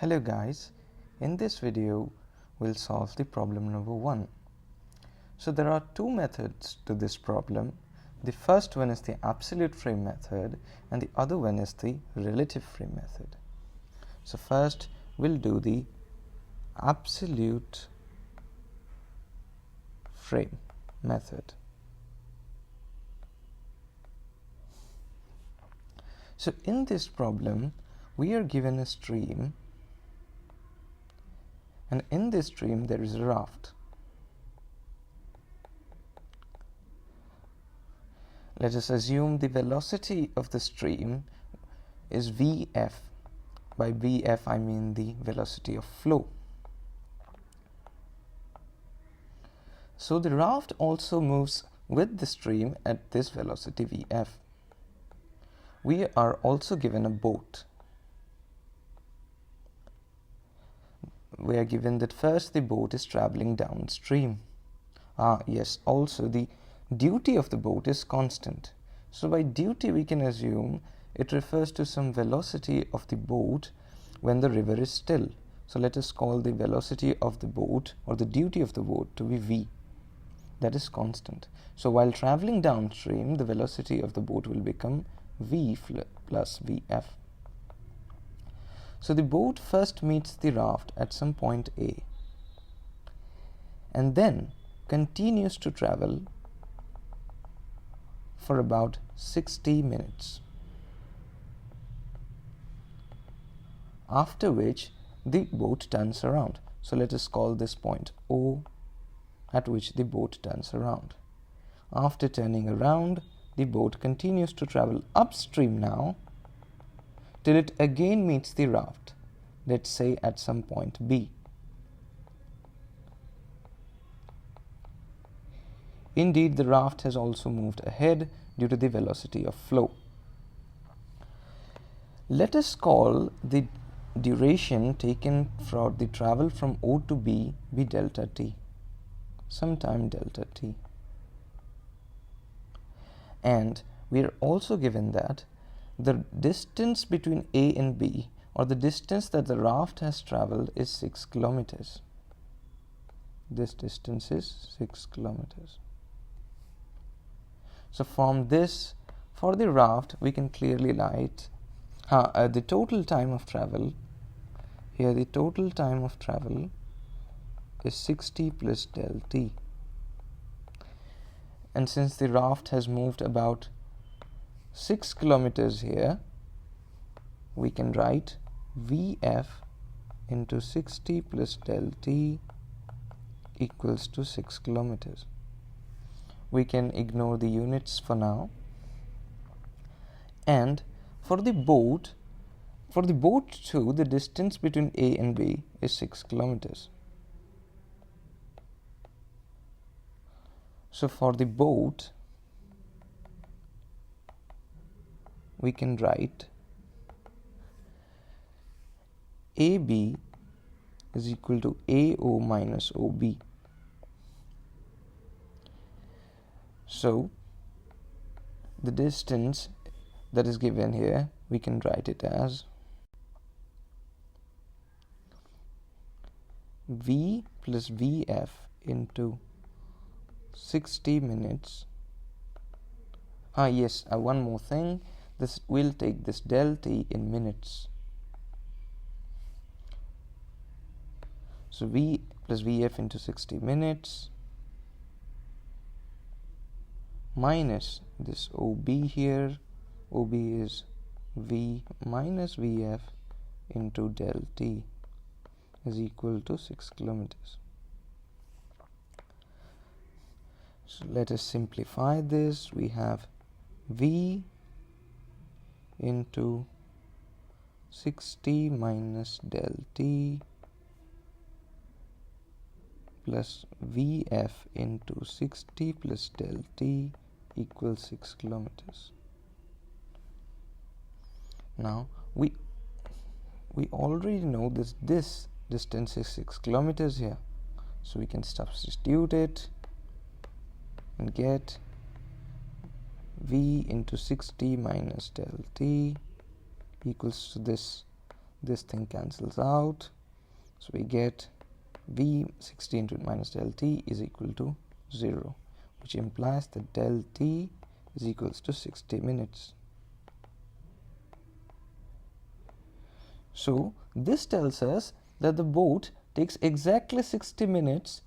Hello guys, in this video we'll solve the problem number 1. So there are two methods to this problem. The first one is the absolute frame method and the other one is the relative frame method. So first we'll do the absolute frame method. So in this problem we are given a stream, and in this stream there is a raft. Let us assume the velocity of the stream is Vf. By Vf I mean the velocity of flow. So the raft also moves with the stream at this velocity Vf. We are also given a boat. We are given that first the boat is traveling downstream. Yes, also the duty of the boat is constant. So by duty we can assume it refers to some velocity of the boat when the river is still. So let us call the velocity of the boat or the duty of the boat to be V. That is constant. So while traveling downstream, the velocity of the boat will become V plus Vf. So the boat first meets the raft at some point A and then continues to travel for about 60 minutes, after which the boat turns around. So let us call this point O, at which the boat turns around. After turning around, the boat continues to travel upstream now till it again meets the raft, let's say at some point B. Indeed, the raft has also moved ahead due to the velocity of flow. Let us call the duration taken for the travel from O to B be delta t, sometime delta t. And we are also given that the distance between A and B, or the distance that the raft has traveled, is 6 kilometers. This distance is 6 kilometers. So from this, for the raft, we can clearly write the total time of travel. Here the total time of travel is 60 plus del t. And since the raft has moved about 6 kilometers here, we can write Vf into 60 plus del t equals to 6 kilometers. We can ignore the units for now. And for the boat too, the distance between A and B is 6 kilometers. So for the boat, we can write AB is equal to AO minus OB. So the distance that is given here, we can write it as V plus Vf into 60 minutes. Yes, one more thing. This will take this del t in minutes. So V plus Vf into 60 minutes minus this OB here. OB is V minus Vf into del t is equal to 6 kilometers. So let us simplify this. We have V into 60 minus del t plus Vf into 60 plus del t equals 6 kilometers. Now we already know this distance is 6 kilometers here, so we can substitute it and get V into 60 minus del t equals to this this thing cancels out, so we get v 60 into minus del t is equal to 0, which implies that del t is equals to 60 minutes. So this tells us that the boat takes exactly 60 minutes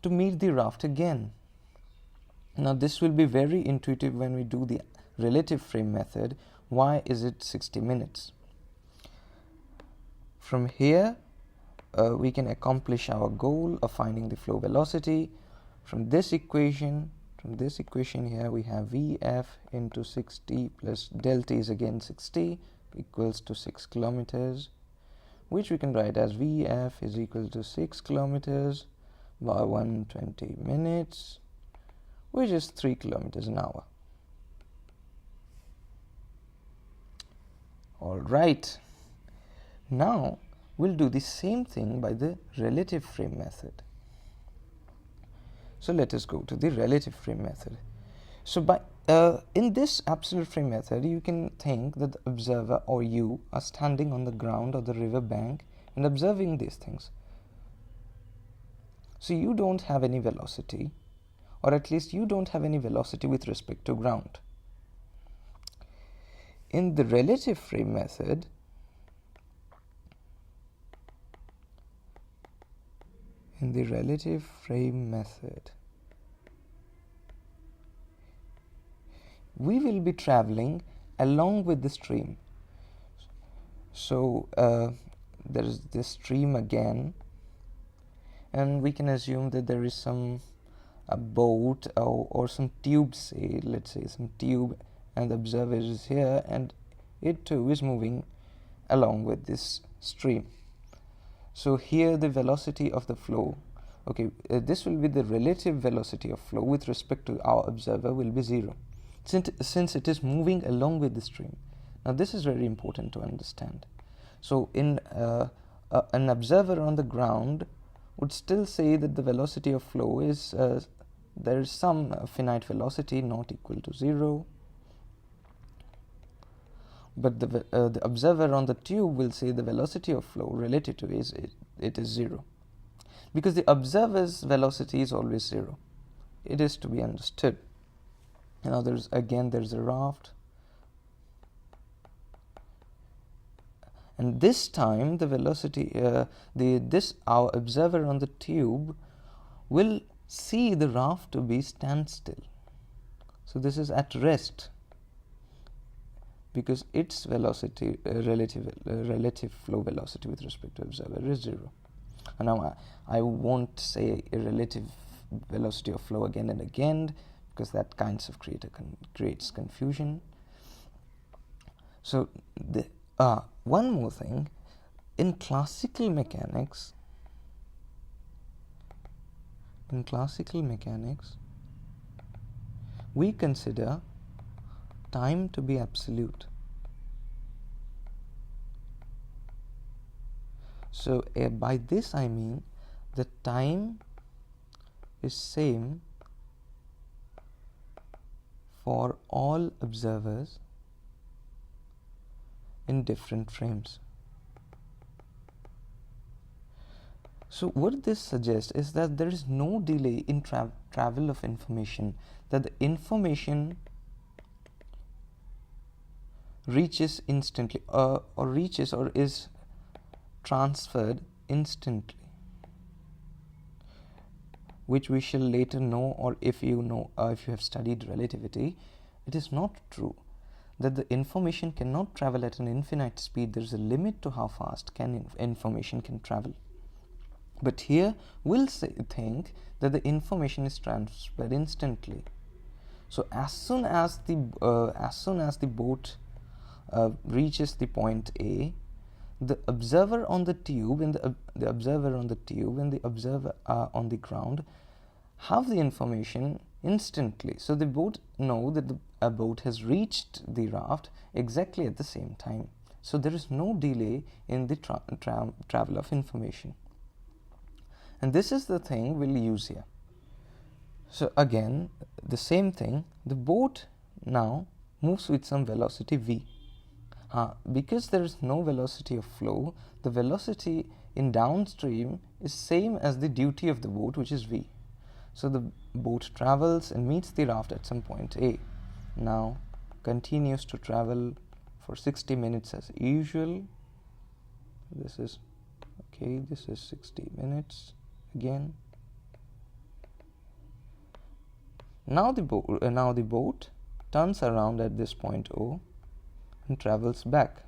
to meet the raft again. Now this will be very intuitive when we do the relative frame method. Why is it 60 minutes? From here we can accomplish our goal of finding the flow velocity. From this equation here we have Vf into 60 plus del t is again 60 equals to 6 kilometers, which we can write as Vf is equal to 6 kilometers by 120 minutes, which is 3 kilometers an hour. Alright, now we'll do the same thing by the relative frame method. So let us go to the relative frame method. So in this absolute frame method, you can think that the observer or you are standing on the ground or the river bank and observing these things. So you don't have any velocity, or at least you don't have any velocity with respect to ground. In the relative frame method, we will be traveling along with the stream. So there is this stream again, and we can assume that there is a boat or some tube, say, let's say some tube, and the observer is here and it too is moving along with this stream. So here the velocity of the flow, this will be the relative velocity of flow with respect to our observer will be 0, since it is moving along with the stream. Now this is very important to understand. So in an observer on the ground would still say that the velocity of flow is there is some finite velocity not equal to 0, but the observer on the tube will say the velocity of flow relative to it is 0, because the observer's velocity is always 0. It is to be understood. Now there's a raft, and this time the velocity our observer on the tube will see the raft to be standstill. So this is at rest, because its velocity, relative flow velocity with respect to observer is 0. And now I won't say a relative velocity of flow again and again, because that kinds of creates confusion. So one more thing, in classical mechanics, we consider time to be absolute. So by this I mean the time is same for all observers in different frames. So what this suggests is that there is no delay in travel of information, that the information reaches instantly or is transferred instantly, which we shall later know, or if you have studied relativity, it is not true that the information cannot travel at an infinite speed. There is a limit to how fast information can travel. But here we'll think that the information is transferred instantly. So as soon as the boat reaches the point A, the observer on the tube and the observer on the ground have the information instantly. So they both know that a boat has reached the raft exactly at the same time. So there is no delay in the travel of information. And this is the thing we'll use here. So again, the same thing, the boat now moves with some velocity v. Because there is no velocity of flow, the velocity in downstream is same as the duty of the boat, which is v. So the boat travels and meets the raft at some point A. Now continues to travel for 60 minutes as usual. This is 60 minutes again. Now the boat turns around at this point O and travels back.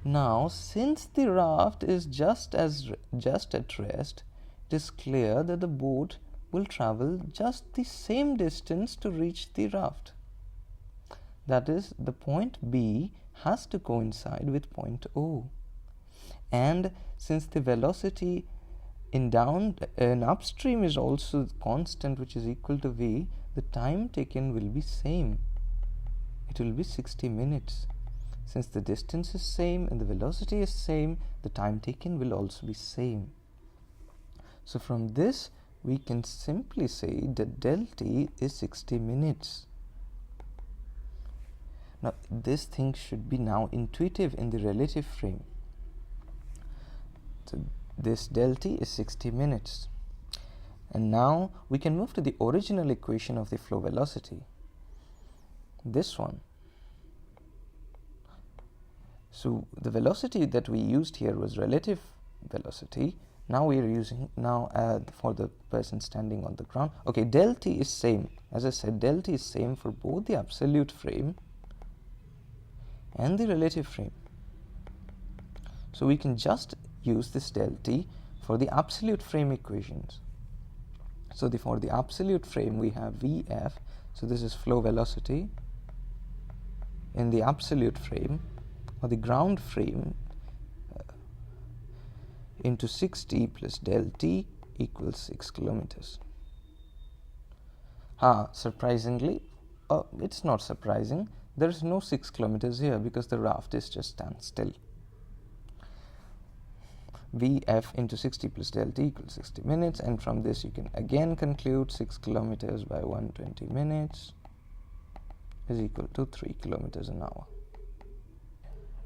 Now, since the raft is just at rest, it is clear that the boat will travel just the same distance to reach the raft. That is, the point B has to coincide with point O. And since the velocity in upstream is also constant, which is equal to v, the time taken will be same. It will be 60 minutes. Since the distance is same and the velocity is same, the time taken will also be same. So from this, we can simply say that del t is 60 minutes. Now, this thing should be now intuitive in the relative frame. So this del t is 60 minutes. And now we can move to the original equation of the flow velocity. This one. So the velocity that we used here was relative velocity. Now we are using for the person standing on the ground. Okay, del t is same. As I said, del t is same for both the absolute frame and the relative frame. So we can just use this del t for the absolute frame equations. So for the absolute frame we have Vf. So this is flow velocity in the absolute frame, or the ground frame, into 60 plus del t equals 6 kilometers. Surprisingly, it's not surprising, there is no 6 kilometers here because the raft is just stand still. Vf into 60 plus del t equals 60 minutes, and from this you can again conclude 6 kilometers by 120 minutes is equal to 3 kilometers an hour.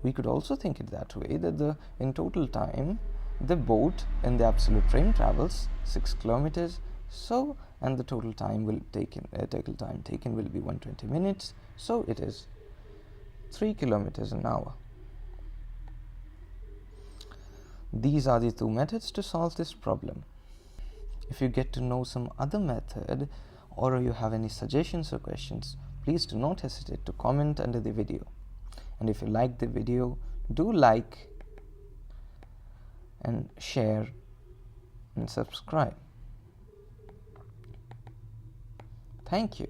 We could also think it that way, that in total time the boat in the absolute frame travels 6 kilometers, and the total time taken will be 120 minutes, so it is 3 kilometers an hour. These are the two methods to solve this problem. If you get to know some other method, or you have any suggestions or questions, please do not hesitate to comment under the video. And if you like the video, do like and share and subscribe. Thank you.